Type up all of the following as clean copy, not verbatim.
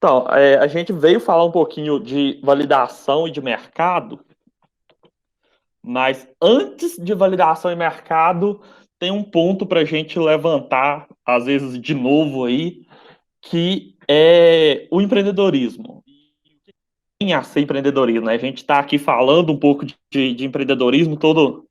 Então, a gente veio falar um pouquinho de validação e de mercado, mas antes de validação e mercado, tem um ponto para a gente levantar, às vezes de novo aí, que é o empreendedorismo. Quem é ser empreendedorismo, né? A gente está aqui falando um pouco de empreendedorismo, todas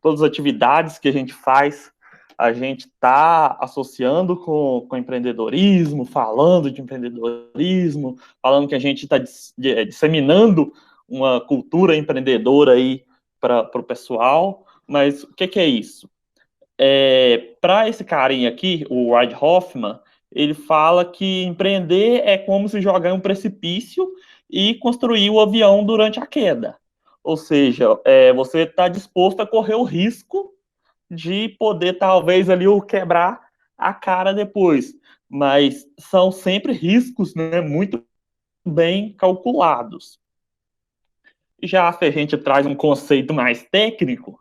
as atividades que a gente faz, a gente está associando com empreendedorismo, falando de empreendedorismo, falando que a gente está disseminando uma cultura empreendedora aí para o pessoal, mas o que é isso? Para esse carinha aqui, o Reid Hoffman, ele fala que empreender é como se jogar em um precipício e construir o avião durante a queda. Ou seja, você está disposto a correr o risco de poder, talvez, ali, o quebrar a cara depois. Mas são sempre riscos, né, muito bem calculados. Já se a gente traz um conceito mais técnico,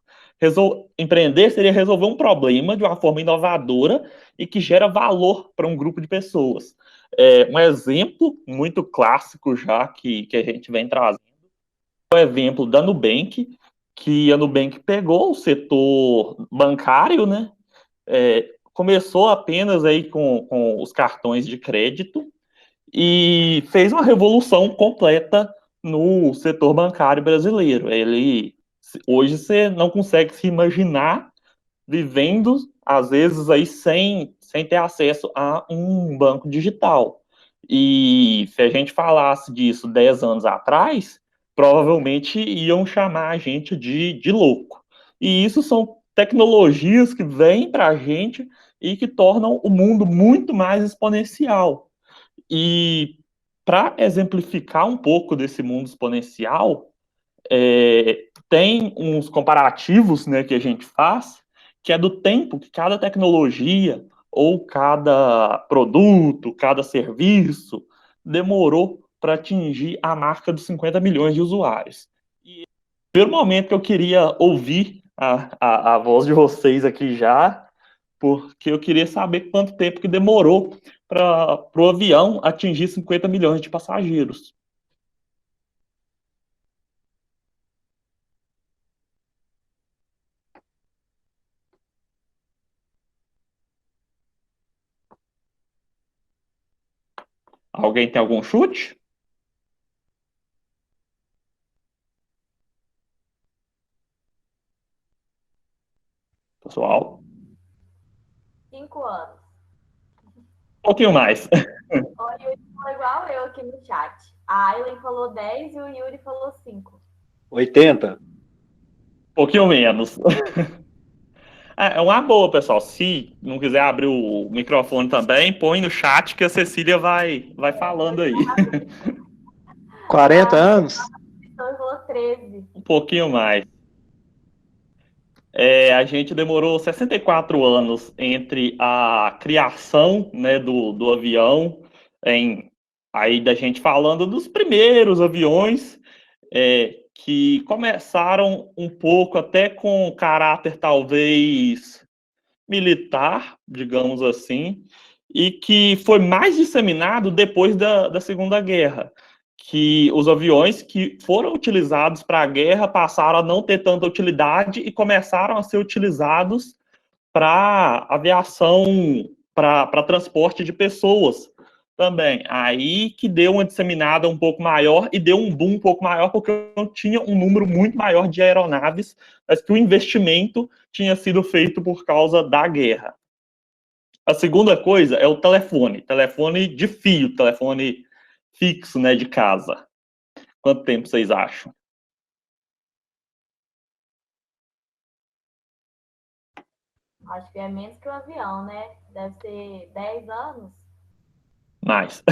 empreender seria resolver um problema de uma forma inovadora e que gera valor para um grupo de pessoas. Um exemplo muito clássico já que a gente vem trazendo é o exemplo da Nubank, que a Nubank pegou o setor bancário, né? Começou apenas aí com os cartões de crédito e fez uma revolução completa no setor bancário brasileiro. Hoje você não consegue se imaginar vivendo, às vezes, aí sem ter acesso a um banco digital. E se a gente falasse disso 10 anos atrás, provavelmente iam chamar a gente de louco. E isso são tecnologias que vêm para a gente e que tornam o mundo muito mais exponencial. E para exemplificar um pouco desse mundo exponencial, tem uns comparativos, né, que a gente faz, que é do tempo que cada tecnologia ou cada produto, cada serviço demorou para atingir a marca dos 50 milhões de usuários. E pelo momento que eu queria ouvir a voz de vocês aqui já, porque eu queria saber quanto tempo que demorou para o avião atingir 50 milhões de passageiros. Alguém tem algum chute? Pessoal? 5 anos. Um pouquinho mais. O Yuri falou igual eu aqui no chat. A Aileen falou 10 e o Yuri falou 5. 80. Um pouquinho menos. É uma boa, pessoal. Se não quiser abrir o microfone também, põe no chat que a Cecília vai falando aí. 40 anos? Então falou 13. Um pouquinho mais. A gente demorou 64 anos entre a criação, né, do avião, aí da gente falando dos primeiros aviões, que começaram um pouco até com caráter talvez militar, digamos assim, e que foi mais disseminado depois da Segunda Guerra, que os aviões que foram utilizados para a guerra passaram a não ter tanta utilidade e começaram a ser utilizados para aviação, para transporte de pessoas também. Aí que deu uma disseminada um pouco maior e deu um boom um pouco maior, porque eu tinha um número muito maior de aeronaves, mas que o investimento tinha sido feito por causa da guerra. A segunda coisa é o telefone de fio, telefone fixo, né, de casa. Quanto tempo vocês acham? Acho que é menos que o avião, né? Deve ser 10 anos. Mais.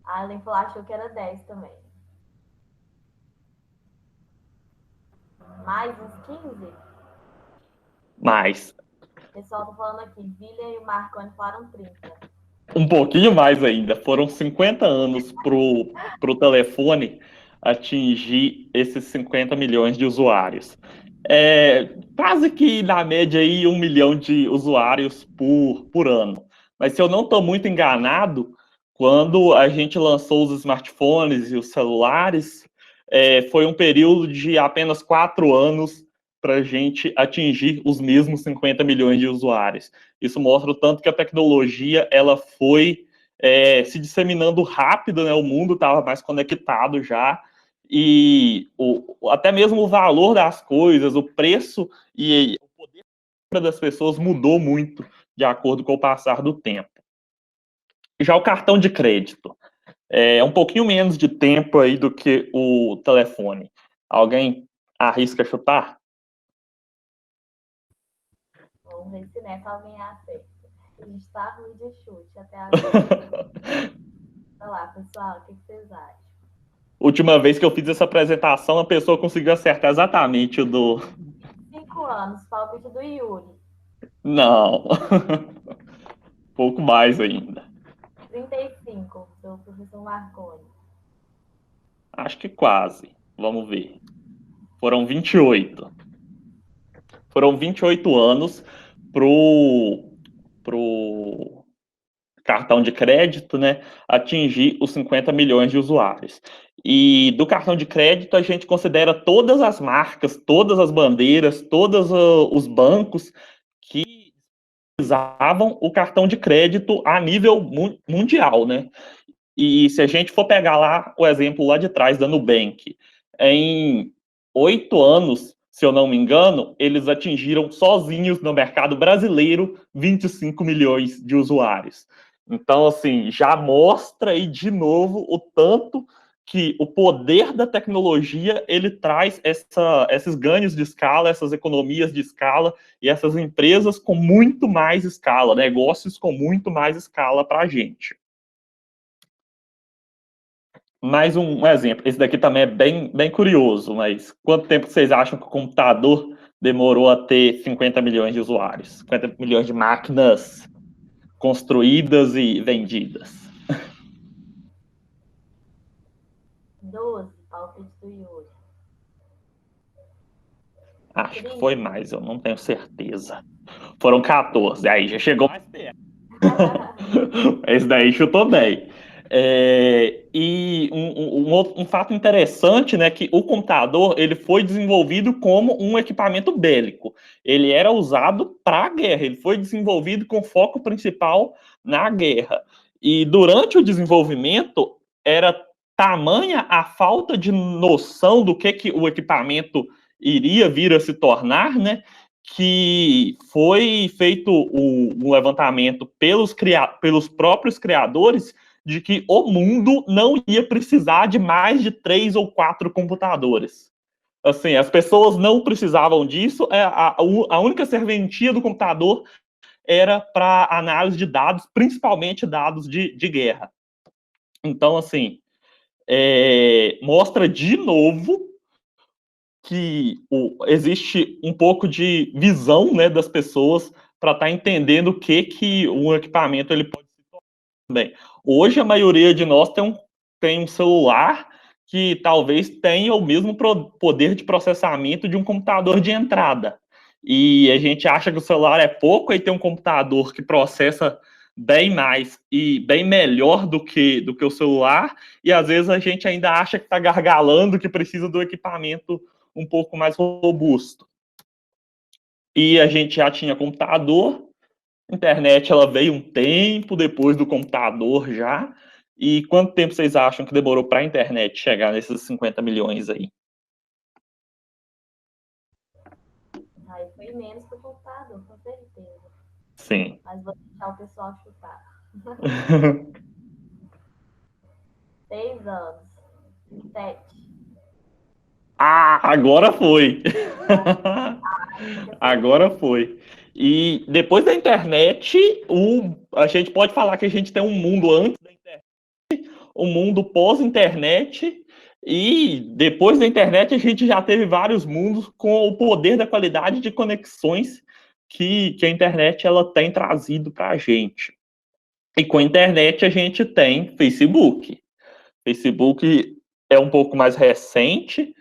A Aileen falou, achou que era 10 também. Mais uns 15? Mais. O pessoal tá falando aqui, William e o Marconi falaram 30. Um pouquinho mais ainda. Foram 50 anos pro telefone atingir esses 50 milhões de usuários. Quase que na média aí 1 milhão de usuários por ano. Mas se eu não estou muito enganado, Quando a gente lançou os smartphones e os celulares, foi um período de apenas 4 anos para a gente atingir os mesmos 50 milhões de usuários. Isso mostra o tanto que a tecnologia ela foi se disseminando rápido, né? O mundo estava mais conectado já, e até mesmo o valor das coisas, o preço e o poder das pessoas mudou muito de acordo com o passar do tempo. Já o cartão de crédito é um pouquinho menos de tempo aí do que o telefone. Alguém arrisca chutar? Vamos ver se nessa alguém acerta. A gente tá ruim de chute até agora. Olha lá, pessoal, o que vocês acham? Última vez que eu fiz essa apresentação, a pessoa conseguiu acertar exatamente o do. 5 anos, palpite do Yuri. Não. Pouco mais ainda. 35, do professor Marconi. Acho que quase. Vamos ver. Foram 28. Foram 28 anos pro cartão de crédito, né, atingir os 50 milhões de usuários. E do cartão de crédito, a gente considera todas as marcas, todas as bandeiras, todos os bancos que usavam o cartão de crédito a nível mundial, né? E se a gente for pegar lá o exemplo lá de trás da Nubank, em 8 anos, se eu não me engano, eles atingiram sozinhos no mercado brasileiro 25 milhões de usuários. Então, assim, já mostra aí de novo o tanto que o poder da tecnologia ele traz esses ganhos de escala, essas economias de escala e essas empresas com muito mais escala, negócios com muito mais escala para a gente. Mais um exemplo. Esse daqui também é bem curioso, mas quanto tempo vocês acham que o computador demorou a ter 50 milhões de usuários? 50 milhões de máquinas construídas e vendidas? 12, palpite do Yuri. Acho que 30. foi mais, eu não tenho certeza. Foram 14, aí já chegou mais perto. Esse daí chutou bem. E um fato interessante, né, que o computador ele foi desenvolvido como um equipamento bélico. Ele era usado para a guerra. Ele foi desenvolvido com foco principal na guerra. E durante o desenvolvimento era tamanha a falta de noção do que o equipamento iria vir a se tornar, né, que foi feito um levantamento pelos próprios criadores de que o mundo não ia precisar de mais de 3 ou 4 computadores. Assim, as pessoas não precisavam disso, a única serventia do computador era para análise de dados, principalmente dados de guerra. Então, assim, mostra de novo que existe um pouco de visão, né, das pessoas para estar entendendo o que um equipamento ele pode se tornar também. Hoje a maioria de nós tem um celular que talvez tenha o mesmo poder de processamento de um computador de entrada. E a gente acha que o celular é pouco, aí tem um computador que processa bem mais e bem melhor do que o celular, e às vezes a gente ainda acha que está gargalando, que precisa do equipamento um pouco mais robusto. E a gente já tinha computador, a internet ela veio um tempo depois do computador já. E quanto tempo vocês acham que demorou para a internet chegar nesses 50 milhões aí? Aí foi menos que o computador, com certeza. Sim. Mas vou deixar o pessoal chutar. 6 anos. 7. Agora foi. Agora foi. E depois da internet, a gente pode falar que a gente tem um mundo antes da internet, um mundo pós-internet, e depois da internet a gente já teve vários mundos com o poder da qualidade de conexões que a internet ela tem trazido para a gente. E com a internet a gente tem Facebook. Facebook é um pouco mais recente,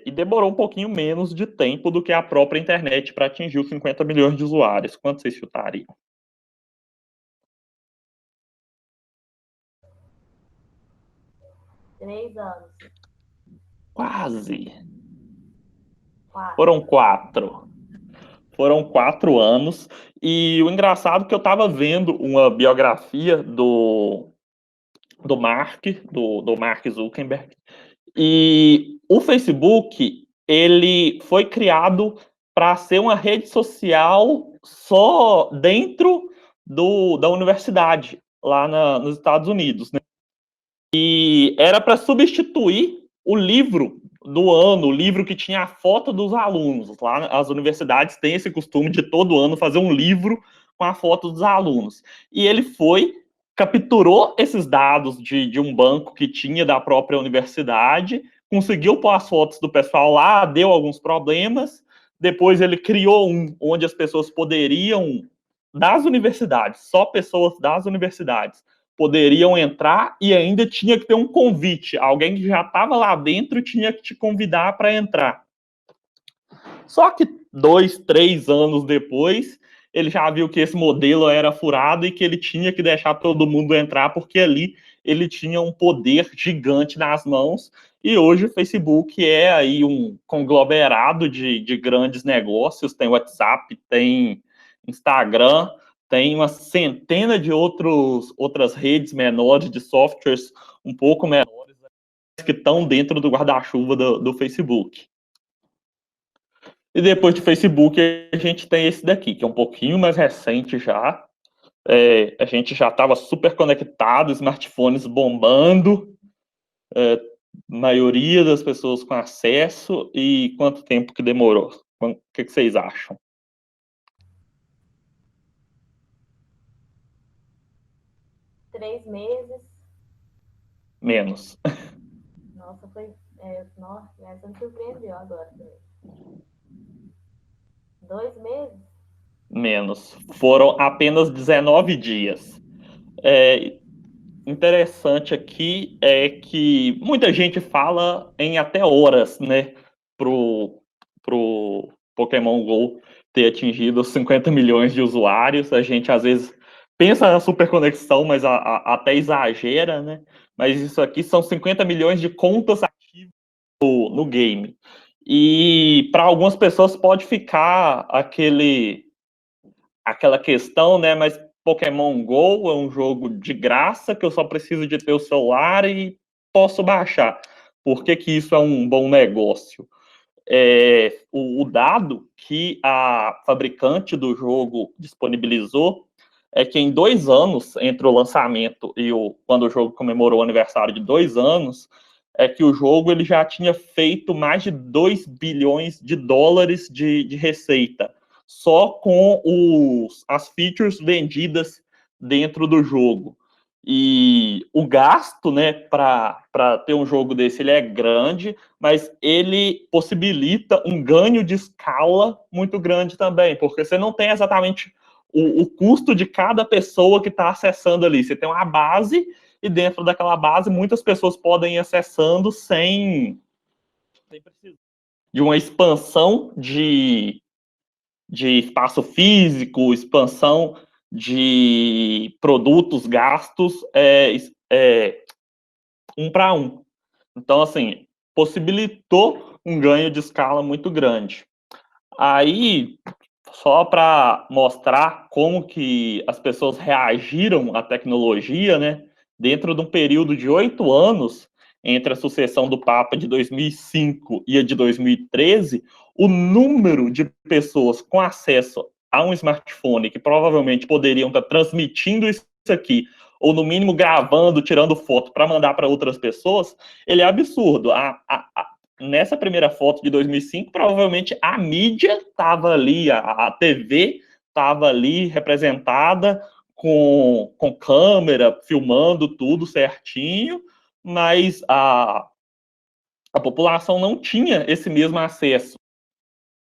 e demorou um pouquinho menos de tempo do que a própria internet para atingir os 50 milhões de usuários. Quanto vocês chutariam? 3 anos. Quase. 4. Foram 4. Foram 4 anos. E o engraçado é que eu estava vendo uma biografia do Mark Zuckerberg. E o Facebook, ele foi criado para ser uma rede social só dentro da universidade, lá nos Estados Unidos, né? E era para substituir o livro do ano, o livro que tinha a foto dos alunos. Lá as universidades têm esse costume de todo ano fazer um livro com a foto dos alunos. E ele capturou esses dados de um banco que tinha da própria universidade, conseguiu pôr as fotos do pessoal lá, deu alguns problemas, depois ele criou onde as pessoas poderiam, das universidades, só pessoas das universidades, poderiam entrar e ainda tinha que ter um convite. Alguém que já estava lá dentro tinha que te convidar para entrar. Só que 2, 3 anos depois, ele já viu que esse modelo era furado e que ele tinha que deixar todo mundo entrar, porque ali ele tinha um poder gigante nas mãos. E hoje o Facebook é aí um conglomerado de grandes negócios, tem WhatsApp, tem Instagram, tem uma centena de outras redes menores, de softwares um pouco menores, que estão dentro do guarda-chuva do Facebook. E depois do Facebook, a gente tem esse daqui, que é um pouquinho mais recente já. A gente já estava super conectado, smartphones bombando, maioria das pessoas com acesso. E quanto tempo que demorou? O que vocês acham? 3 meses. Menos. Nossa, foi. Nossa, essa me surpreendeu agora também. 2 meses? Menos. Foram apenas 19 dias. Interessante aqui é que muita gente fala em até horas, né, pro Pokémon GO ter atingido os 50 milhões de usuários. A gente às vezes pensa na superconexão, mas até exagera, né? Mas isso aqui são 50 milhões de contas ativas no game. E para algumas pessoas pode ficar aquela questão, né? Mas Pokémon GO é um jogo de graça que eu só preciso de ter o celular e posso baixar. Por que isso é um bom negócio? O dado que a fabricante do jogo disponibilizou é que em 2 anos, entre o lançamento e quando o jogo comemorou o aniversário de 2 anos, é que o jogo ele já tinha feito mais de 2 bilhões de dólares de receita, só com as features vendidas dentro do jogo. E o gasto, né, para ter um jogo desse, ele é grande, mas ele possibilita um ganho de escala muito grande também, porque você não tem exatamente o custo de cada pessoa que está acessando ali. Você tem uma base e dentro daquela base muitas pessoas podem ir acessando sem precisar de uma expansão de espaço físico, expansão de produtos gastos um para um. Então, assim, possibilitou um ganho de escala muito grande. Aí, só para mostrar como que as pessoas reagiram à tecnologia, né? Dentro de um período de 8 anos, entre a sucessão do Papa de 2005 e a de 2013, o número de pessoas com acesso a um smartphone que provavelmente poderiam estar transmitindo isso aqui, ou no mínimo gravando, tirando foto para mandar para outras pessoas, ele é absurdo. Nessa primeira foto de 2005, provavelmente a mídia estava ali, a TV estava ali representada com câmera, filmando tudo certinho, mas a população não tinha esse mesmo acesso.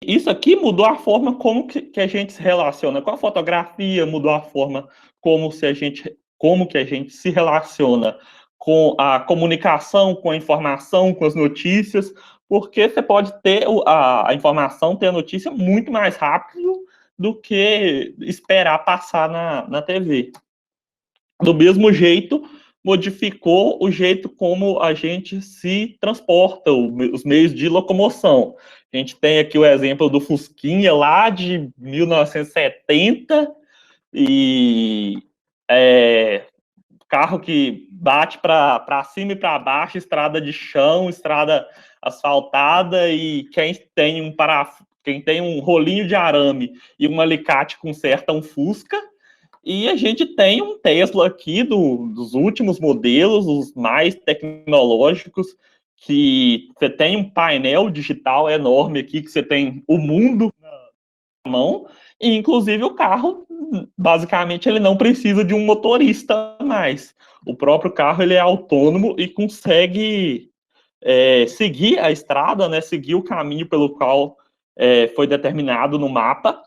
Isso aqui mudou a forma como que a gente se relaciona com a fotografia, mudou a forma como que a gente se relaciona com a comunicação, com a informação, com as notícias, porque você pode ter a informação, ter a notícia muito mais rápido do que esperar passar na TV. Do mesmo jeito, modificou o jeito como a gente se transporta, os meios de locomoção. A gente tem aqui o exemplo do Fusquinha, lá de 1970, e carro que bate para cima e para baixo, estrada de chão, estrada asfaltada, e quem tem um rolinho de arame e um alicate conserta um Fusca. E a gente tem um Tesla aqui dos últimos modelos, os mais tecnológicos, que você tem um painel digital enorme aqui, que você tem o mundo na mão, e inclusive o carro, basicamente, ele não precisa de um motorista mais. O próprio carro ele é autônomo e consegue seguir a estrada, né, seguir o caminho pelo qual foi determinado no mapa,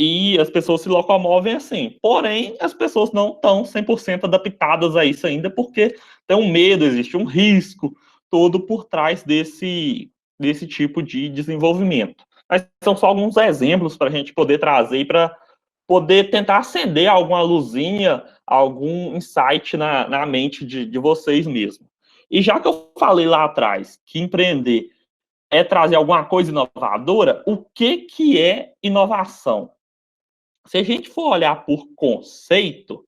e as pessoas se locomovem assim. Porém, as pessoas não estão 100% adaptadas a isso ainda, porque tem um medo, existe um risco todo por trás desse tipo de desenvolvimento. Mas são só alguns exemplos para a gente poder trazer, para poder tentar acender alguma luzinha, algum insight na mente de vocês mesmo. E já que eu falei lá atrás que empreender é trazer alguma coisa inovadora, o que é inovação? Se a gente for olhar por conceito,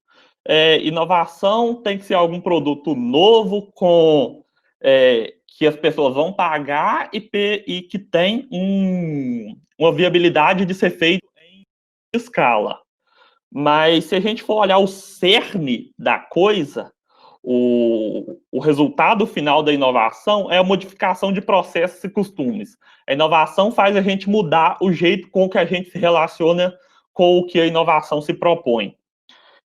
inovação tem que ser algum produto novo que as pessoas vão pagar e que tem uma viabilidade de ser feito em escala. Mas se a gente for olhar o cerne da coisa, o resultado final da inovação é a modificação de processos e costumes. A inovação faz a gente mudar o jeito com que a gente se relaciona com o que a inovação se propõe.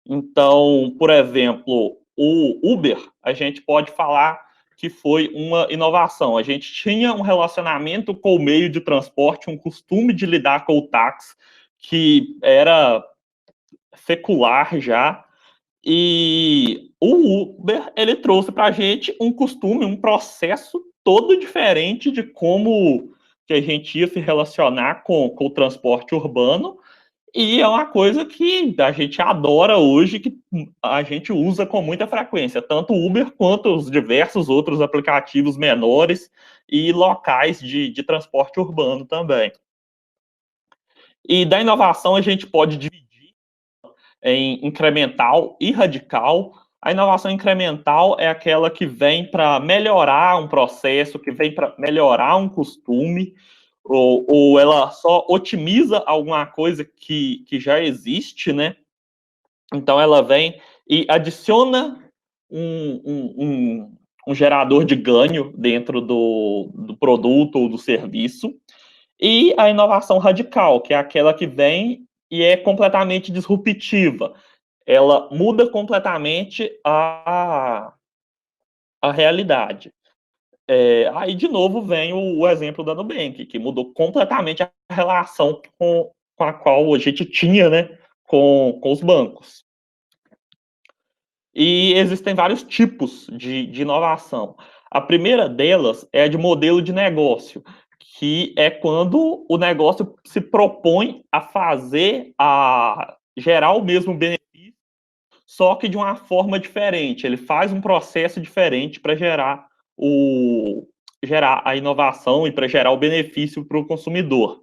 Então, por exemplo, o Uber, a gente pode falar que foi uma inovação. A gente tinha um relacionamento com o meio de transporte, um costume de lidar com o táxi, que era secular já, e o Uber, ele trouxe para a gente um costume, um processo todo diferente de como que a gente ia se relacionar com o transporte urbano, e é uma coisa que a gente adora hoje, que a gente usa com muita frequência, tanto o Uber quanto os diversos outros aplicativos menores e locais de transporte urbano também. E da inovação a gente pode dividir em incremental e radical. A inovação incremental é aquela que vem para melhorar um processo, que vem para melhorar um costume, ou ela só otimiza alguma coisa que já existe, né? Então ela vem e adiciona um gerador de ganho dentro do produto ou do serviço. E a inovação radical, que é aquela que vem e é completamente disruptiva. Ela muda completamente a realidade. Aí, de novo, vem o exemplo da Nubank, que mudou completamente a relação com a qual a gente tinha, né, com os bancos. E existem vários tipos de inovação. A primeira delas é a de modelo de negócio, que é quando o negócio se propõe a gerar o mesmo benefício, só que de uma forma diferente. Ele faz um processo diferente para gerar a inovação e para gerar o benefício para o consumidor.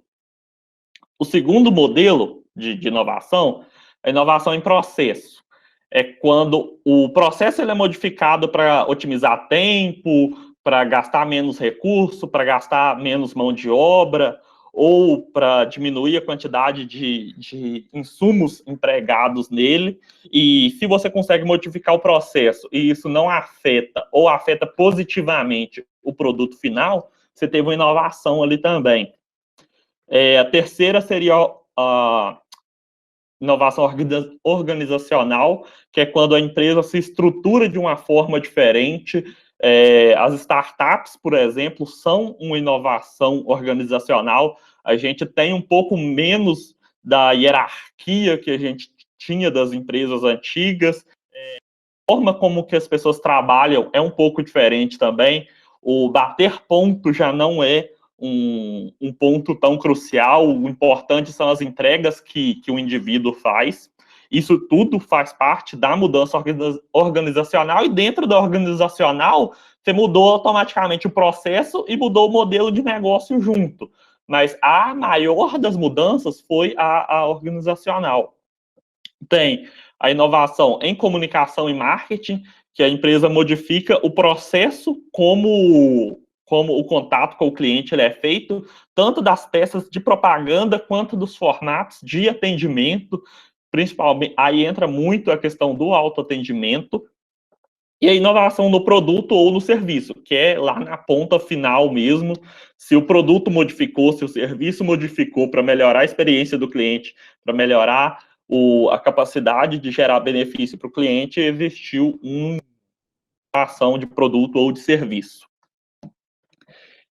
O segundo modelo de inovação é a inovação em processo. É quando o processo ele é modificado para otimizar tempo, para gastar menos recurso, para gastar menos mão de obra, ou para diminuir a quantidade de insumos empregados nele. E se você consegue modificar o processo e isso não afeta ou afeta positivamente o produto final, você teve uma inovação ali também. A terceira seria a inovação organizacional, que é quando a empresa se estrutura de uma forma diferente. As startups, por exemplo, são uma inovação organizacional. A gente tem um pouco menos da hierarquia que a gente tinha das empresas antigas. A forma como que as pessoas trabalham é um pouco diferente também. O bater ponto já não é um ponto tão crucial. O importante são as entregas que o indivíduo faz. Isso tudo faz parte da mudança organizacional, e dentro da organizacional, você mudou automaticamente o processo e mudou o modelo de negócio junto. Mas a maior das mudanças foi a organizacional. Tem a inovação em comunicação e marketing, que a empresa modifica o processo como o contato com o cliente ele é feito, tanto das peças de propaganda quanto dos formatos de atendimento, principalmente, aí entra muito a questão do autoatendimento, e a inovação no produto ou no serviço, que é lá na ponta final mesmo, se o produto modificou, se o serviço modificou para melhorar a experiência do cliente, para melhorar a capacidade de gerar benefício para o cliente, existiu uma ação de produto ou de serviço.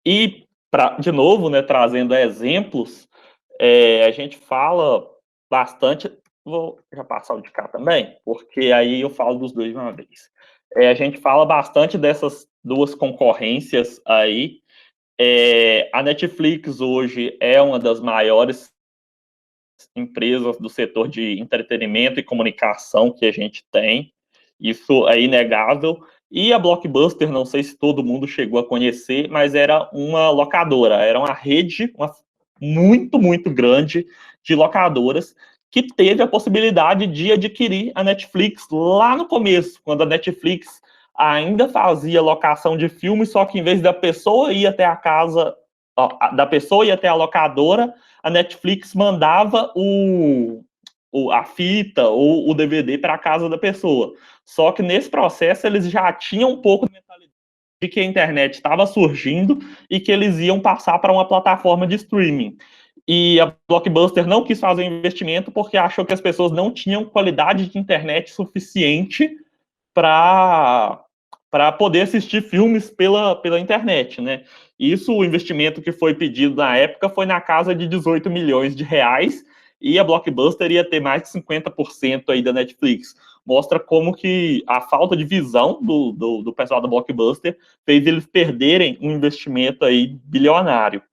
E, de novo, né, trazendo exemplos, a gente fala bastante, vou já passar o de cá também, porque aí eu falo dos dois de uma vez. A gente fala bastante dessas duas concorrências aí. A Netflix hoje é uma das maiores empresas do setor de entretenimento e comunicação que a gente tem, isso é inegável. E a Blockbuster, não sei se todo mundo chegou a conhecer, mas era uma locadora, era uma rede muito, muito grande de locadoras que teve a possibilidade de adquirir a Netflix lá no começo, quando a Netflix ainda fazia locação de filmes, só que em vez da pessoa ir até a casa, da pessoa ir até a locadora, a Netflix mandava a fita ou o DVD para a casa da pessoa. Só que nesse processo eles já tinham um pouco de mentalidade de que a internet estava surgindo e que eles iam passar para uma plataforma de streaming. E a Blockbuster não quis fazer investimento porque achou que as pessoas não tinham qualidade de internet suficiente para poder assistir filmes pela internet, né? Isso, o investimento que foi pedido na época foi na casa de 18 milhões de reais, e a Blockbuster ia ter mais de 50% aí da Netflix. Mostra como que a falta de visão do pessoal da Blockbuster fez eles perderem um investimento aí bilionário.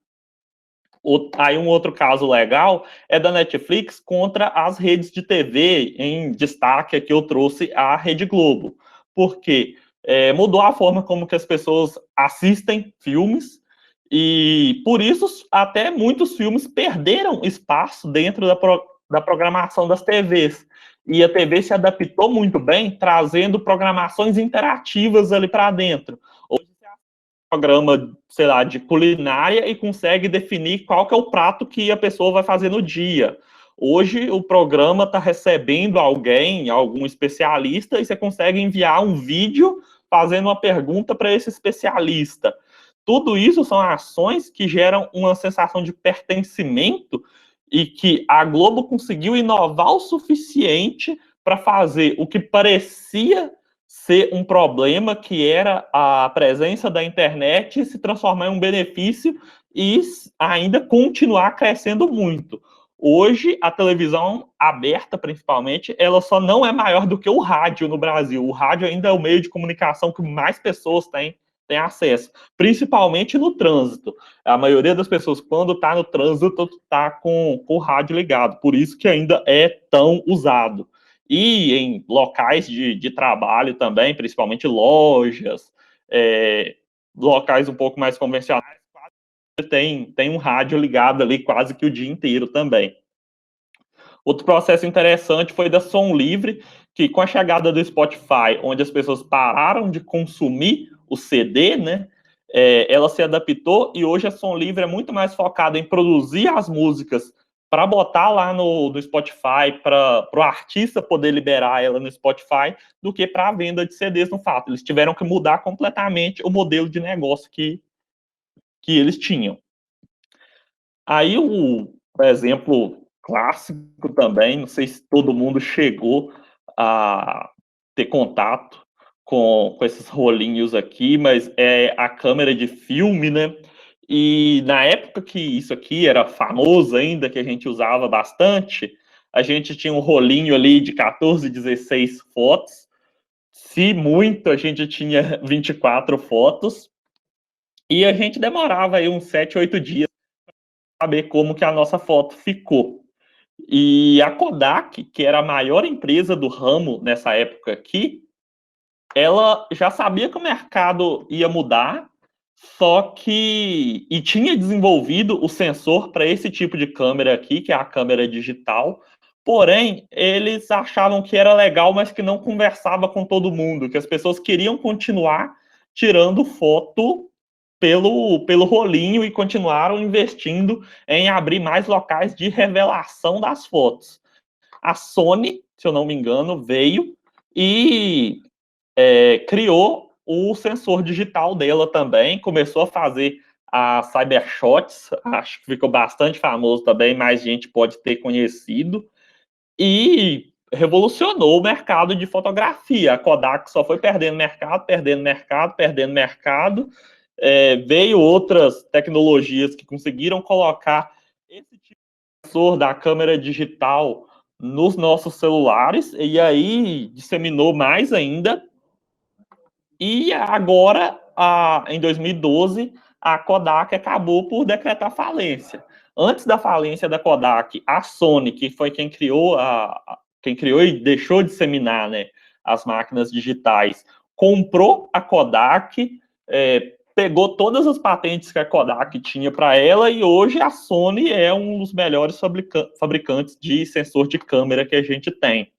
Aí um outro caso legal é da Netflix contra as redes de TV, em destaque aqui eu trouxe a Rede Globo. Por quê? Mudou a forma como que as pessoas assistem filmes, e por isso até muitos filmes perderam espaço dentro da programação das TVs. E a TV se adaptou muito bem, trazendo programações interativas ali para dentro. Hoje você programa, sei lá, de culinária e consegue definir qual que é o prato que a pessoa vai fazer no dia. Hoje o programa está recebendo algum especialista, e você consegue enviar um vídeo fazendo uma pergunta para esse especialista. Tudo isso são ações que geram uma sensação de pertencimento, e que a Globo conseguiu inovar o suficiente para fazer o que parecia ser um problema, que era a presença da internet, se transformar em um benefício e ainda continuar crescendo muito. Hoje, a televisão aberta, principalmente, ela só não é maior do que o rádio no Brasil. O rádio ainda é o meio de comunicação que mais pessoas têm acesso, principalmente no trânsito. A maioria das pessoas, quando está no trânsito, está com o rádio ligado, por isso que ainda é tão usado. E em locais de trabalho também, principalmente lojas, locais um pouco mais convencionais, tem um rádio ligado ali quase que o dia inteiro também. Outro processo interessante foi da Som Livre, que com a chegada do Spotify, onde as pessoas pararam de consumir o CD, né, ela se adaptou, e hoje a Som Livre é muito mais focada em produzir as músicas para botar lá no Spotify, para o artista poder liberar ela no Spotify, do que para a venda de CDs no fato. Eles tiveram que mudar completamente o modelo de negócio que eles tinham. Aí o exemplo clássico também, não sei se todo mundo chegou a ter contato com esses rolinhos aqui, mas é a câmera de filme, né? E na época que isso aqui era famoso ainda, que a gente usava bastante, a gente tinha um rolinho ali de 14, 16 fotos. Se muito, a gente tinha 24 fotos. E a gente demorava aí uns 7, 8 dias para saber como que a nossa foto ficou. E a Kodak, que era a maior empresa do ramo nessa época aqui, ela já sabia que o mercado ia mudar, e tinha desenvolvido o sensor para esse tipo de câmera aqui, que é a câmera digital. Porém, eles achavam que era legal, mas que não conversava com todo mundo, que as pessoas queriam continuar tirando foto pelo rolinho e continuaram investindo em abrir mais locais de revelação das fotos. A Sony, se eu não me engano, veio e criou o sensor digital dela também, começou a fazer a Cybershots, acho que ficou bastante famoso também, mais gente pode ter conhecido, e revolucionou o mercado de fotografia. A Kodak só foi perdendo mercado, perdendo mercado, perdendo mercado. Veio outras tecnologias que conseguiram colocar esse tipo de sensor da câmera digital nos nossos celulares, e aí disseminou mais ainda. E agora, em 2012, a Kodak acabou por decretar falência. Antes da falência da Kodak, a Sony, que foi quem criou e deixou disseminar, né, as máquinas digitais, comprou a Kodak, pegou todas as patentes que a Kodak tinha para ela, e hoje a Sony é um dos melhores fabricantes de sensor de câmera que a gente tem.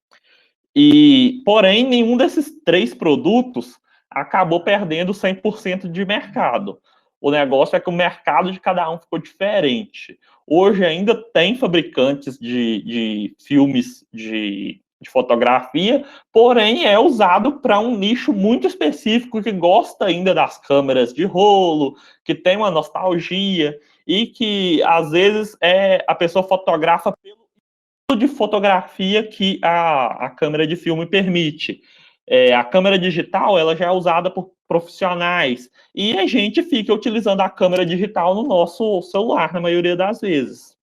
Porém, nenhum desses três produtos acabou perdendo 100% de mercado. O negócio é que o mercado de cada um ficou diferente. Hoje ainda tem fabricantes de filmes de fotografia, porém é usado para um nicho muito específico que gosta ainda das câmeras de rolo, que tem uma nostalgia e que às vezes a pessoa fotografa pelo de fotografia que a câmera de filme permite. A câmera digital ela já é usada por profissionais e a gente fica utilizando a câmera digital no nosso celular na maioria das vezes.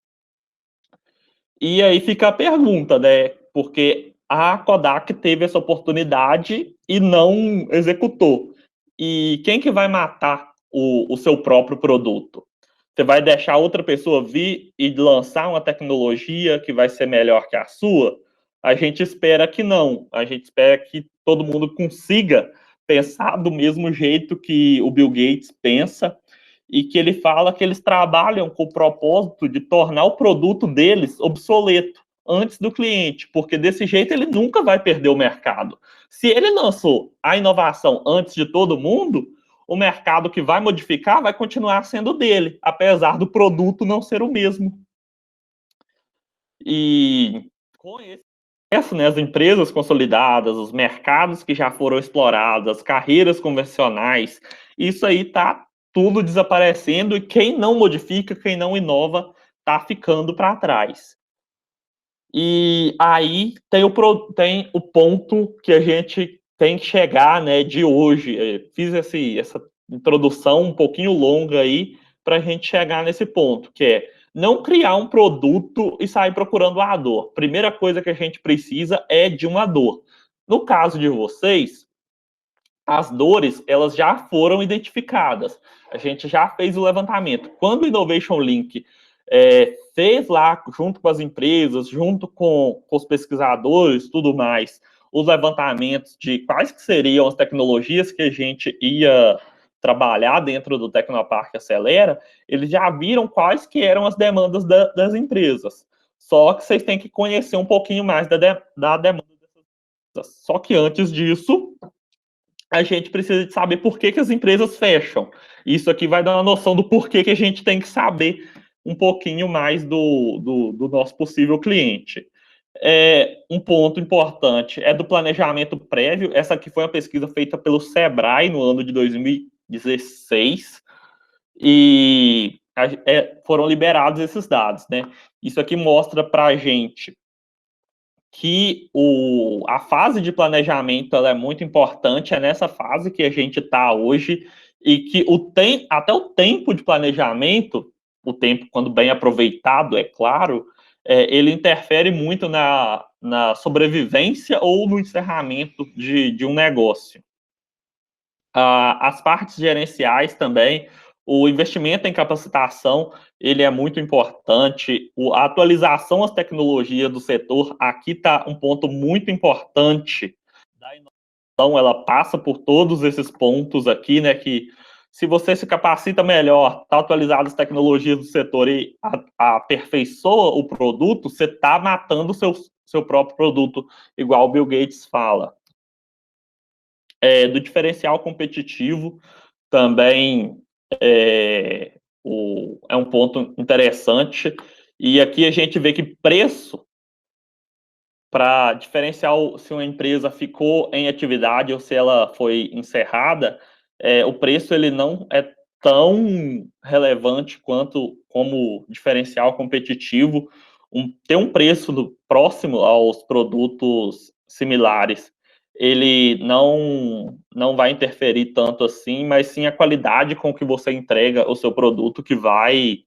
E aí fica a pergunta, né? Porque a Kodak teve essa oportunidade e não executou. E quem que vai matar o seu próprio produto? Você vai deixar outra pessoa vir e lançar uma tecnologia que vai ser melhor que a sua? A gente espera que não. A gente espera que todo mundo consiga pensar do mesmo jeito que o Bill Gates pensa e que ele fala que eles trabalham com o propósito de tornar o produto deles obsoleto antes do cliente, porque desse jeito ele nunca vai perder o mercado. Se ele lançou a inovação antes de todo mundo, o mercado que vai modificar vai continuar sendo dele, apesar do produto não ser o mesmo. E com esse, né, as empresas consolidadas, os mercados que já foram explorados, as carreiras convencionais, isso aí está tudo desaparecendo e quem não modifica, quem não inova, está ficando para trás. E aí tem o ponto que a gente tem que chegar, né, de hoje. Fiz essa introdução um pouquinho longa aí para a gente chegar nesse ponto, que é não criar um produto e sair procurando a dor. Primeira coisa que a gente precisa é de uma dor. No caso de vocês, as dores elas já foram identificadas. A gente já fez o levantamento. Quando o Innovation Link fez lá, junto com as empresas, junto com os pesquisadores, tudo mais, os levantamentos de quais que seriam as tecnologias que a gente ia trabalhar dentro do Tecnopark Acelera, eles já viram quais que eram as demandas das empresas. Só que vocês têm que conhecer um pouquinho mais da demanda dessas empresas. Só que antes disso, a gente precisa de saber por que as empresas fecham. Isso aqui vai dar uma noção do porquê que a gente tem que saber um pouquinho mais do nosso possível cliente. Um ponto importante é do planejamento prévio. Essa aqui foi uma pesquisa feita pelo Sebrae no ano de 2016 e foram liberados esses dados, né? Isso aqui mostra para a gente que a fase de planejamento ela é muito importante, é nessa fase que a gente está hoje, e que até o tempo de planejamento, o tempo quando bem aproveitado, é claro, ele interfere muito na sobrevivência ou no encerramento de um negócio. As partes gerenciais também, O investimento em capacitação, ele é muito importante. A atualização às tecnologias do setor, aqui está um ponto muito importante da inovação, ela passa por todos esses pontos aqui, né, que se você se capacita melhor, está atualizado as tecnologias do setor e aperfeiçoa o produto, você está matando o seu próprio produto, igual o Bill Gates fala. Do diferencial competitivo, também é um ponto interessante. E aqui a gente vê que preço, para diferenciar se uma empresa ficou em atividade ou se ela foi encerrada, o preço ele não é tão relevante como diferencial competitivo. Ter um preço próximo aos produtos similares, ele não vai interferir tanto assim, mas sim a qualidade com que você entrega o seu produto que vai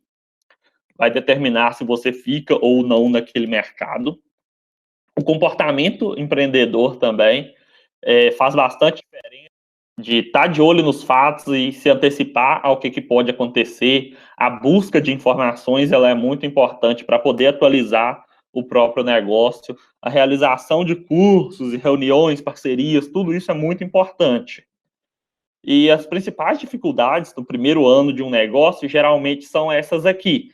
determinar se você fica ou não naquele mercado. O comportamento empreendedor também faz bastante diferença, de estar de olho nos fatos e se antecipar ao que pode acontecer. A busca de informações ela é muito importante para poder atualizar o próprio negócio. A realização de cursos e reuniões, parcerias, tudo isso é muito importante. E as principais dificuldades do primeiro ano de um negócio geralmente são essas aqui,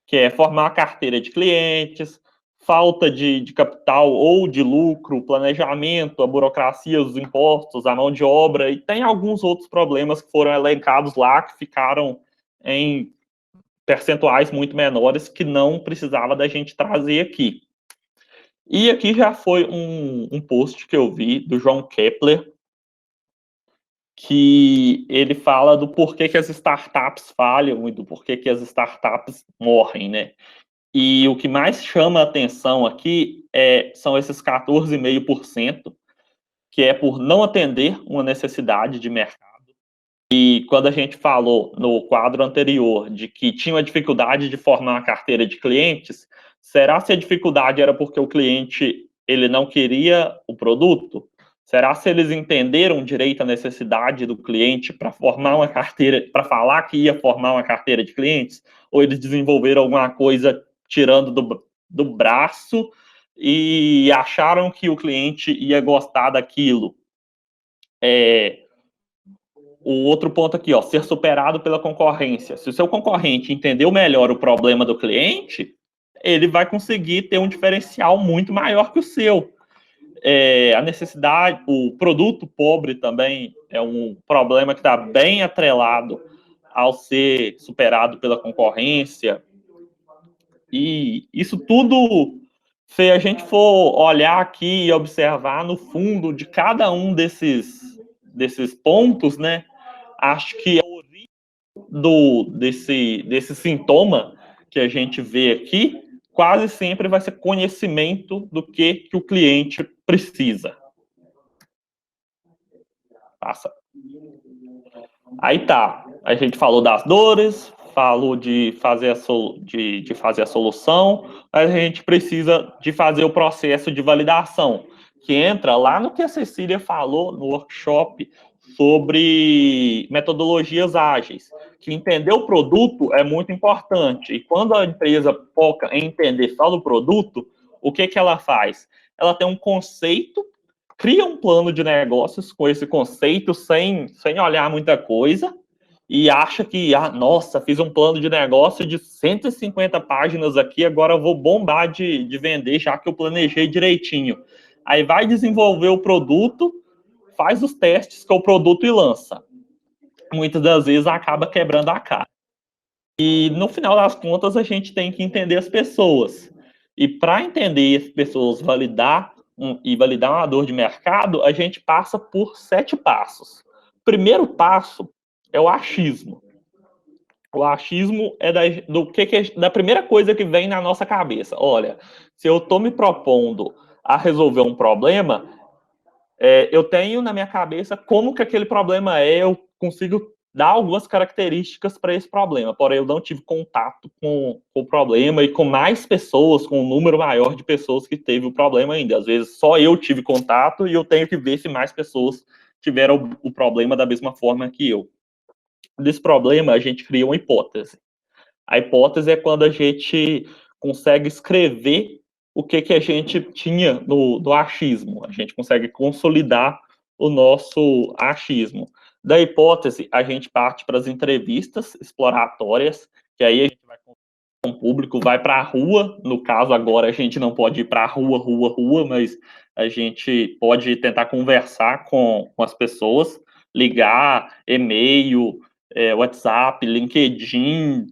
que é formar a carteira de clientes, falta de capital ou de lucro, planejamento, a burocracia, os impostos, a mão de obra, e tem alguns outros problemas que foram elencados lá, que ficaram em percentuais muito menores, que não precisava da gente trazer aqui. E aqui já foi um post que eu vi do João Kepler, que ele fala do porquê que as startups falham e do porquê que as startups morrem, né? E o que mais chama a atenção aqui são esses 14,5%, que é por não atender uma necessidade de mercado. E quando a gente falou no quadro anterior de que tinha uma dificuldade de formar uma carteira de clientes, será se a dificuldade era porque o cliente ele não queria o produto? Será se eles entenderam direito a necessidade do cliente para formar uma carteira, para falar que ia formar uma carteira de clientes? Ou eles desenvolveram alguma coisa tirando do braço e acharam que o cliente ia gostar daquilo? O outro ponto aqui, ó, ser superado pela concorrência. Se o seu concorrente entendeu melhor o problema do cliente, ele vai conseguir ter um diferencial muito maior que o seu. A necessidade, o produto pobre também é um problema que está bem atrelado ao ser superado pela concorrência. E isso tudo, se a gente for olhar aqui e observar no fundo de cada um desses pontos, né, acho que a origem desse sintoma que a gente vê aqui quase sempre vai ser conhecimento do que o cliente precisa. Passa. Aí tá, a gente falou das dores, falou de fazer a solução, mas a gente precisa de fazer o processo de validação, que entra lá no que a Cecília falou no workshop sobre metodologias ágeis, que entender o produto é muito importante. E quando a empresa foca em entender só do produto, o que ela faz? Ela tem um conceito, cria um plano de negócios com esse conceito, sem olhar muita coisa, e acha que, nossa, fiz um plano de negócio de 150 páginas aqui, agora eu vou bombar de vender, já que eu planejei direitinho. Aí vai desenvolver o produto, faz os testes com o produto e lança. Muitas das vezes acaba quebrando a cara. E no final das contas, a gente tem que entender as pessoas. E para entender as pessoas, validar uma dor de mercado, a gente passa por 7 passos. O primeiro passo é o achismo. O achismo é da primeira coisa que vem na nossa cabeça. Olha, se eu estou me propondo a resolver um problema, eu tenho na minha cabeça como que aquele problema eu consigo dar algumas características para esse problema, porém eu não tive contato com o problema e com mais pessoas, com um número maior de pessoas que teve o problema ainda. Às vezes só eu tive contato e eu tenho que ver se mais pessoas tiveram o problema da mesma forma que eu. desse problema, a gente cria uma hipótese. A hipótese é quando a gente consegue escrever o que a gente tinha no achismo. A gente consegue consolidar o nosso achismo. Da hipótese, a gente parte para as entrevistas exploratórias, que aí a gente vai com o público, vai para a rua. No caso, agora a gente não pode ir para a rua, mas a gente pode tentar conversar com as pessoas, ligar, e-mail, WhatsApp, LinkedIn,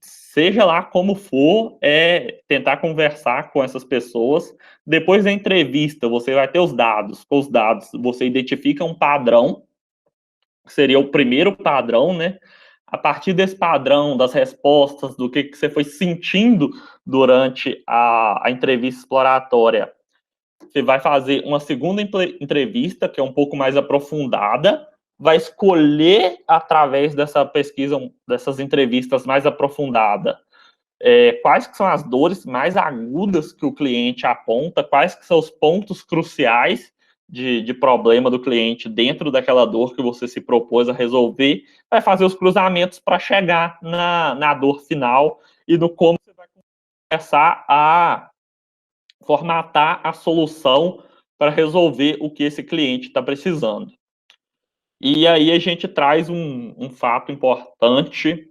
seja lá como for, é tentar conversar com essas pessoas. Depois da entrevista, você vai ter os dados. Com os dados, você identifica um padrão, que seria o primeiro padrão, né? A partir desse padrão, das respostas, do que você foi sentindo durante a entrevista exploratória, você vai fazer uma segunda entrevista, que é um pouco mais aprofundada, vai escolher, através dessa pesquisa, dessas entrevistas mais aprofundadas, quais que são as dores mais agudas que o cliente aponta, quais que são os pontos cruciais de problema do cliente dentro daquela dor que você se propôs a resolver, vai fazer os cruzamentos para chegar na dor final e no como você vai começar a formatar a solução para resolver o que esse cliente está precisando. E aí a gente traz um fato importante,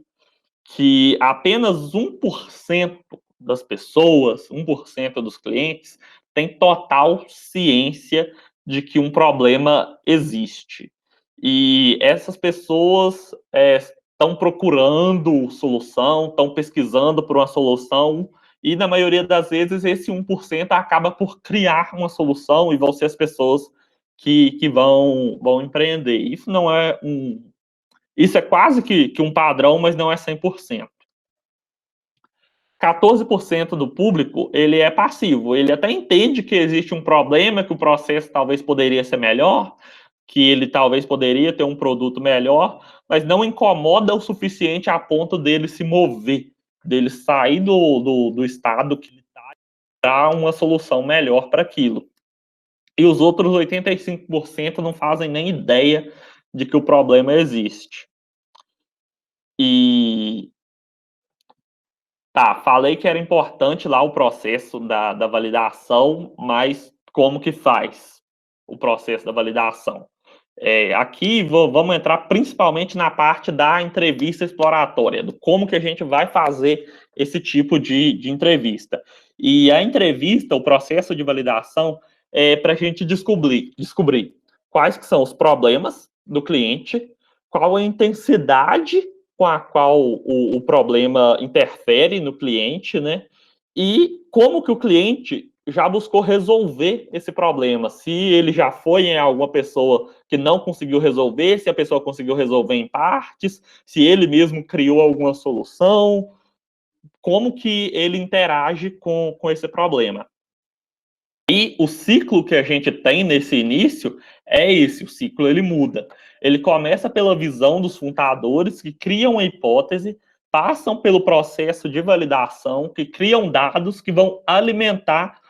que apenas 1% das pessoas, 1% dos clientes, tem total ciência de que um problema existe. E essas pessoas estão procurando solução, estão pesquisando por uma solução, e na maioria das vezes esse 1% acaba por criar uma solução e vão ser as pessoas que vão empreender. Isso não é isso é quase que um padrão, mas não é 100%. 14% do público, ele é passivo, ele até entende que existe um problema, que o processo talvez poderia ser melhor, que ele talvez poderia ter um produto melhor, mas não incomoda o suficiente a ponto dele se mover, dele sair do estado que ele está e dar uma solução melhor para aquilo. E os outros 85% não fazem nem ideia de que o problema existe. E tá, falei que era importante lá o processo da validação, mas como que faz o processo da validação? Aqui vamos entrar principalmente na parte da entrevista exploratória, do como que a gente vai fazer esse tipo de entrevista. E a entrevista, o processo de validação, é para a gente descobrir quais que são os problemas do cliente, qual a intensidade com a qual o problema interfere no cliente, né? E como que o cliente já buscou resolver esse problema. Se ele já foi em alguma pessoa que não conseguiu resolver, se a pessoa conseguiu resolver em partes, se ele mesmo criou alguma solução, como que ele interage com esse problema. E o ciclo que a gente tem nesse início é esse, o ciclo ele muda. Ele começa pela visão dos fundadores, que criam a hipótese, passam pelo processo de validação, que criam dados que vão alimentar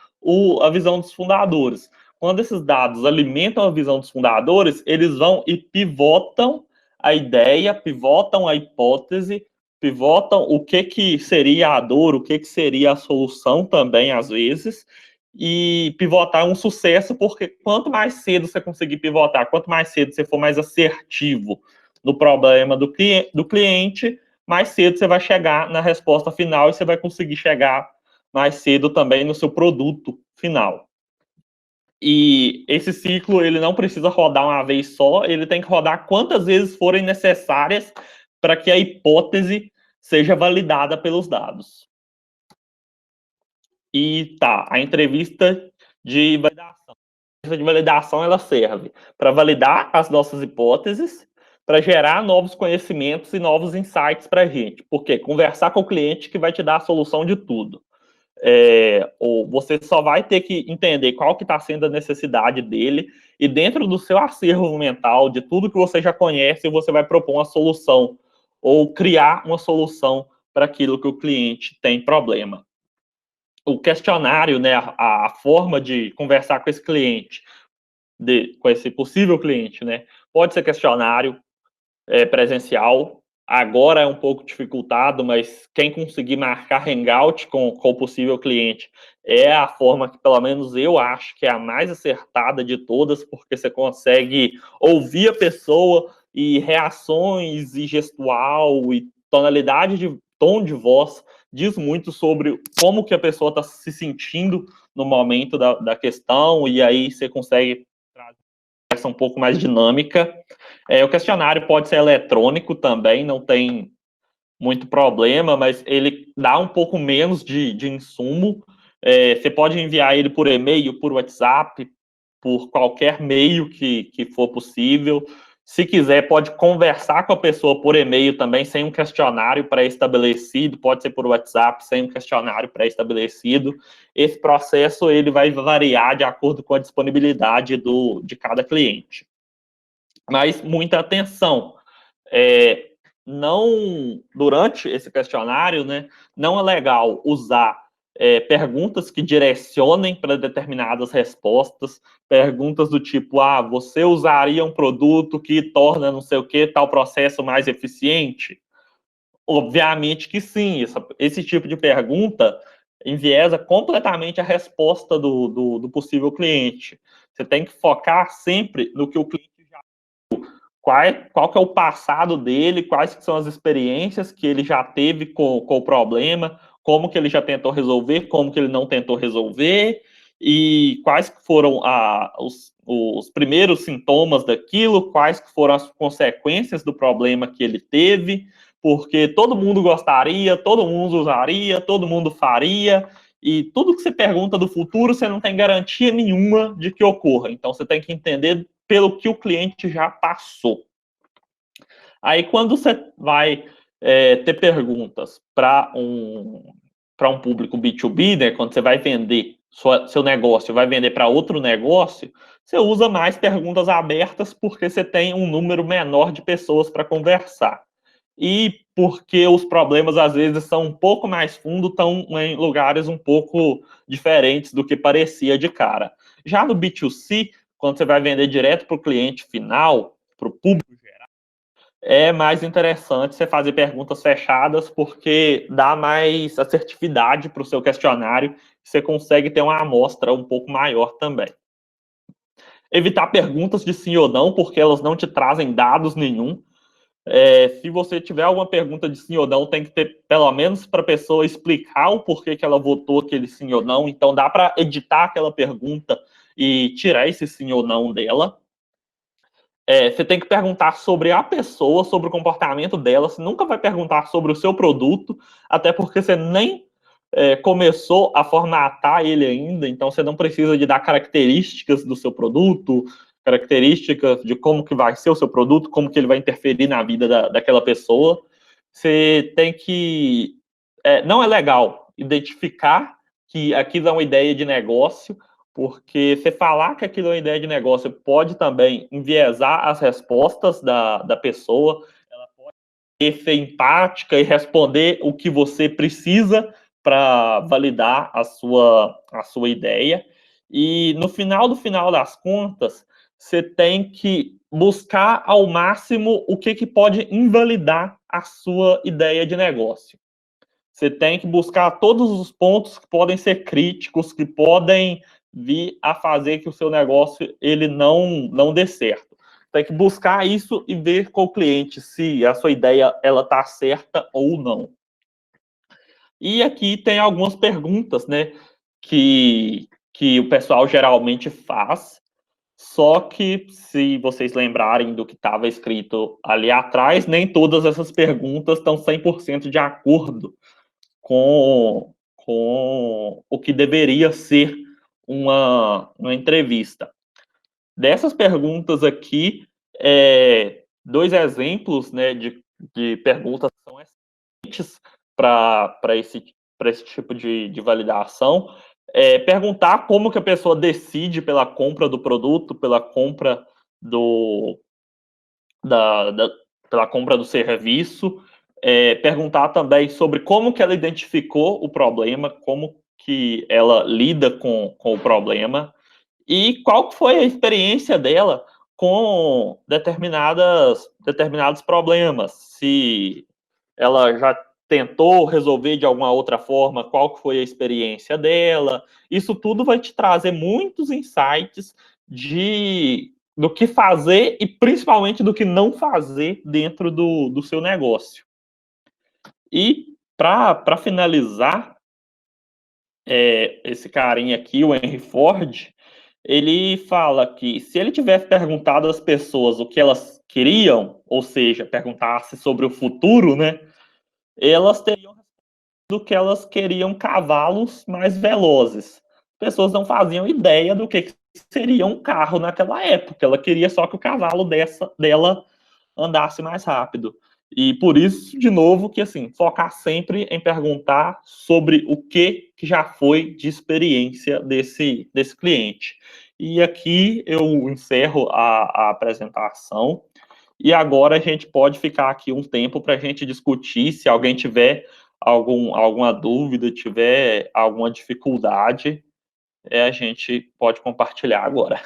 a visão dos fundadores. Quando esses dados alimentam a visão dos fundadores, eles vão e pivotam a ideia, pivotam a hipótese, pivotam o que seria a dor, o que seria a solução também, às vezes, e pivotar é um sucesso, porque quanto mais cedo você conseguir pivotar, quanto mais cedo você for mais assertivo no problema do cliente, mais cedo você vai chegar na resposta final e você vai conseguir chegar mais cedo também no seu produto final. E esse ciclo, ele não precisa rodar uma vez só, ele tem que rodar quantas vezes forem necessárias para que a hipótese seja validada pelos dados. E tá, a entrevista de validação. A entrevista de validação, ela serve para validar as nossas hipóteses, para gerar novos conhecimentos e novos insights para a gente. Porque conversar com o cliente que vai te dar a solução de tudo. Ou você só vai ter que entender qual que está sendo a necessidade dele, e dentro do seu acervo mental, de tudo que você já conhece, você vai propor uma solução, ou criar uma solução para aquilo que o cliente tem problema. O questionário, né, a forma de conversar com esse cliente, com esse possível cliente, né, pode ser questionário, presencial. Agora é um pouco dificultado, mas quem conseguir marcar hangout com o possível cliente é a forma que, pelo menos, eu acho que é a mais acertada de todas, porque você consegue ouvir a pessoa e reações e gestual e tonalidade de tom de voz diz muito sobre como que a pessoa está se sentindo no momento da questão, e aí você consegue trazer essa um pouco mais dinâmica. O questionário pode ser eletrônico também, não tem muito problema, mas ele dá um pouco menos de insumo. Você pode enviar ele por e-mail, por WhatsApp, por qualquer meio que for possível. Se quiser, pode conversar com a pessoa por e-mail também, sem um questionário pré-estabelecido, pode ser por WhatsApp, sem um questionário pré-estabelecido. Esse processo ele vai variar de acordo com a disponibilidade de cada cliente. Mas muita atenção. Não, durante esse questionário, né, não é legal usar perguntas que direcionem para determinadas respostas, perguntas do tipo, você usaria um produto que torna não sei o que tal processo mais eficiente? Obviamente que sim, esse tipo de pergunta enviesa completamente a resposta do possível cliente. Você tem que focar sempre no que o cliente já qual que é o passado dele, quais que são as experiências que ele já teve com o problema, como que ele já tentou resolver, como que ele não tentou resolver, e quais que foram os primeiros sintomas daquilo, quais que foram as consequências do problema que ele teve, porque todo mundo gostaria, todo mundo usaria, todo mundo faria, e tudo que você pergunta do futuro, você não tem garantia nenhuma de que ocorra. Então, você tem que entender pelo que o cliente já passou. Aí, quando você vai ter perguntas para um público B2B, né, quando você vai vender seu negócio, vai vender para outro negócio, você usa mais perguntas abertas porque você tem um número menor de pessoas para conversar. E porque os problemas, às vezes, são um pouco mais fundos, estão em lugares um pouco diferentes do que parecia de cara. Já no B2C, quando você vai vender direto para o cliente final, para o público geral, é mais interessante você fazer perguntas fechadas, porque dá mais assertividade para o seu questionário, você consegue ter uma amostra um pouco maior também. Evitar perguntas de sim ou não, porque elas não te trazem dados nenhum. Se você tiver alguma pergunta de sim ou não, tem que ter, pelo menos, para a pessoa explicar o porquê que ela votou aquele sim ou não. Então, dá para editar aquela pergunta e tirar esse sim ou não dela. Você tem que perguntar sobre a pessoa, sobre o comportamento dela. Você nunca vai perguntar sobre o seu produto, até porque você nem começou a formatar ele ainda. Então, você não precisa de dar características do seu produto, características de como que vai ser o seu produto, como que ele vai interferir na vida daquela pessoa. Você tem que... não é legal identificar que aquilo é uma ideia de negócio, porque você falar que aquilo é uma ideia de negócio pode também enviesar as respostas da pessoa, ela pode ser empática e responder o que você precisa para validar a sua ideia. E no final das contas, você tem que buscar ao máximo o que pode invalidar a sua ideia de negócio. Você tem que buscar todos os pontos que podem ser críticos, que podem vir a fazer que o seu negócio ele não dê certo. Tem que buscar isso e ver com o cliente se a sua ideia ela está certa ou não. E aqui tem algumas perguntas, né, que o pessoal geralmente faz, só que se vocês lembrarem do que estava escrito ali atrás, nem todas essas perguntas estão 100% de acordo com o que deveria ser uma entrevista. Dessas perguntas aqui, dois exemplos, né, de perguntas que são excelentes para esse tipo de validação. Perguntar como que a pessoa decide pela compra do produto, pela compra pela compra do serviço. Perguntar também sobre como que ela identificou o problema, como que ela lida com o problema, e qual foi a experiência dela com determinados problemas. Se ela já tentou resolver de alguma outra forma, qual foi a experiência dela. Isso tudo vai te trazer muitos insights do que fazer e principalmente do que não fazer dentro do seu negócio. E para finalizar, esse carinha aqui, o Henry Ford, ele fala que se ele tivesse perguntado às pessoas o que elas queriam, ou seja, perguntasse sobre o futuro, né, elas teriam do que elas queriam cavalos mais velozes. As pessoas não faziam ideia do que seria um carro naquela época. Ela queria só que o cavalo dela andasse mais rápido. E por isso, de novo, que assim, focar sempre em perguntar sobre o que já foi de experiência desse cliente. E aqui eu encerro a apresentação. E agora a gente pode ficar aqui um tempo para a gente discutir. Se alguém tiver alguma dúvida, tiver alguma dificuldade, a gente pode compartilhar agora.